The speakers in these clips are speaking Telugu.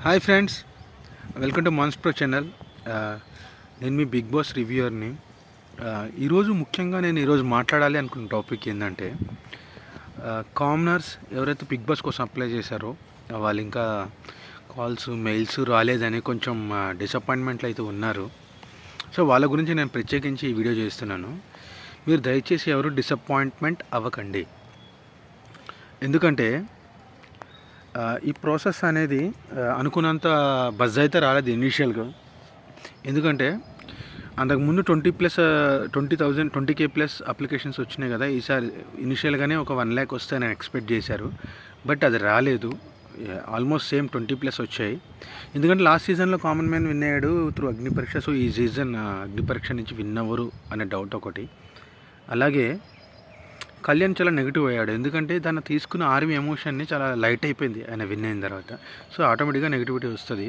Hi friends, welcome to Mans Pro channel. నేను మీ బిగ్ బాస్ రివ్యూయర్ని. ఈరోజు ముఖ్యంగా నేను ఈరోజు మాట్లాడాలి అనుకున్న టాపిక్ ఏంటంటే, కామనర్స్ ఎవరైతే బిగ్ బాస్ కోసం అప్లై చేశారో వాళ్ళు ఇంకా కాల్స్ మెయిల్స్ రాలేదని కొంచెం డిసప్పాయింట్మెంట్లు అయితే ఉన్నారు. సో వాళ్ళ గురించి నేను ప్రత్యేకించి ఈ వీడియో చేస్తున్నాను. మీరు దయచేసి ఎవరు డిసప్పాయింట్మెంట్ అవ్వకండి. ఎందుకంటే ఈ ప్రాసెస్ అనేది అనుకున్నంత బజ్ అయితే రాలేదు ఇనీషియల్గా. ఎందుకంటే అంతకుముందు 20K ప్లస్ అప్లికేషన్స్ వచ్చినాయి కదా. ఈసారి ఇనిషియల్గానే ఒక 1 lakh వస్తే నేను ఎక్స్పెక్ట్ చేశారు, బట్ అది రాలేదు. ఆల్మోస్ట్ సేమ్ 20+ వచ్చాయి. ఎందుకంటే లాస్ట్ సీజన్లో కామన్ మ్యాన్ విన్ అయ్యాడు త్రూ అగ్ని పరీక్ష. సో ఈ సీజన్ అగ్ని పరీక్ష నుంచి విన్ అవ్వరు అనే డౌట్ ఒకటి. అలాగే కళ్యాణ్ చాలా నెగిటివ్ అయ్యాడు, ఎందుకంటే తను తీసుకున్న ఆర్మీ ఎమోషన్ని చాలా లైట్ అయిపోయింది ఆయన విన్ అయిన తర్వాత. సో ఆటోమేటిక్గా నెగిటివిటీ వస్తుంది,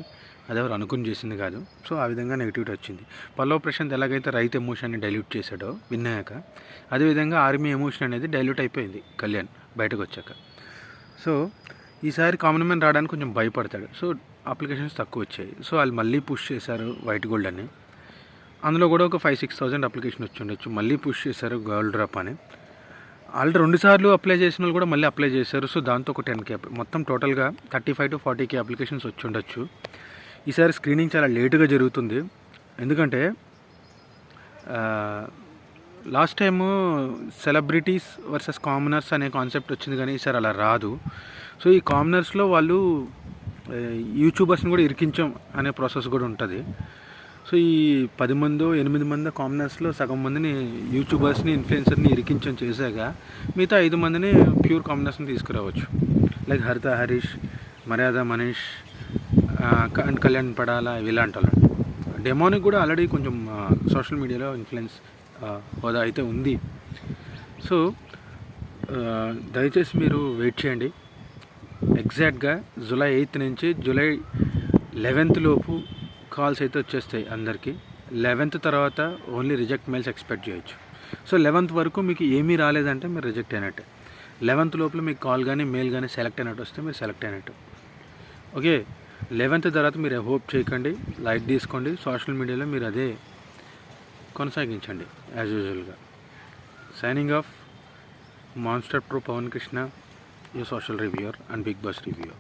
అది ఎవరు అనుకుని చేసింది కాదు. సో ఆ విధంగా నెగిటివిటీ వచ్చింది. పల్లవ్ ప్రశాంత్ ఎలాగైతే రైతు ఎమోషన్ని డైల్యూట్ చేశాడో విన్ అయ్యాక, అదేవిధంగా ఆర్మీ ఎమోషన్ అనేది డైల్యూట్ అయిపోయింది కళ్యాణ్ బయటకు వచ్చాక. సో ఈసారి కామన్ మ్యాన్ రావడానికి కొంచెం భయపడతాడు. సో అప్లికేషన్స్ తక్కువ వచ్చాయి. సో వాళ్ళు మళ్ళీ పుష్ చేశారు వైట్ గోల్డ్ అని. అందులో కూడా ఒక 5,000-6,000 అప్లికేషన్ వచ్చి ఉండొచ్చు. మళ్ళీ పుష్ చేశారు గోల్డ్ డ్రాప్ అని. ఆల్రెడీ 2 సార్లు అప్లై చేసిన వాళ్ళు కూడా మళ్ళీ అప్లై చేశారు. సో దాంతో ఒక 10K, మొత్తం టోటల్గా 35 to 40K అప్లికేషన్స్ వచ్చి ఉండొచ్చు. ఈసారి స్క్రీనింగ్ చాలా లేటుగా జరుగుతుంది. ఎందుకంటే last time celebrities versus commoners అనే కాన్సెప్ట్ వచ్చింది, కానీ ఈసారి అలా రాదు. సో ఈ కామనర్స్లో వాళ్ళు యూట్యూబర్స్ని కూడా ఇరికించాం అనే ప్రాసెస్ కూడా ఉంటుంది. సో ఈ 10 మందో 8 మంది కామనర్స్లో సగం మందిని యూట్యూబర్స్ని ఇన్ఫ్లుయెన్సర్ని ఇరికించం చేశాక మిగతా 5 మందిని ప్యూర్ కామనర్స్ని తీసుకురావచ్చు. లైక్ హరిత హరీష్, మర్యాద మనీష్ అండ్ కళ్యాణ్ పడాల ఇలాంటి వాళ్ళు. డెమోనిక్ కూడా ఆల్రెడీ కొంచెం సోషల్ మీడియాలో ఇన్ఫ్లుయెన్స్ హోదా అయితే ఉంది. సో దయచేసి మీరు వెయిట్ చేయండి. ఎగ్జాక్ట్గా జూలై 8th నుంచి జూలై 11th లోపు కాల్స్ అయితే వచ్చేస్తాయి అందరికీ. 11th తర్వాత ఓన్లీ రిజెక్ట్ మెయిల్స్ ఎక్స్పెక్ట్ చేయొచ్చు. సో 11th వరకు మీకు ఏమీ రాలేదంటే మీరు రిజెక్ట్ అయినట్టే. 11th లోపల మీకు కాల్ కానీ మెయిల్ కానీ సెలెక్ట్ అయినట్టు వస్తే మీరు సెలెక్ట్ అయినట్టు. ఓకే, 11th తర్వాత మీరు హోప్ చేయకండి, లైట్ తీసుకోండి. సోషల్ మీడియాలో మీరు అదే కొనసాగించండి యాజ్ యూజువల్గా. Signing off, monster pro Pavan Krishna, your social reviewer and Big Boss reviewer.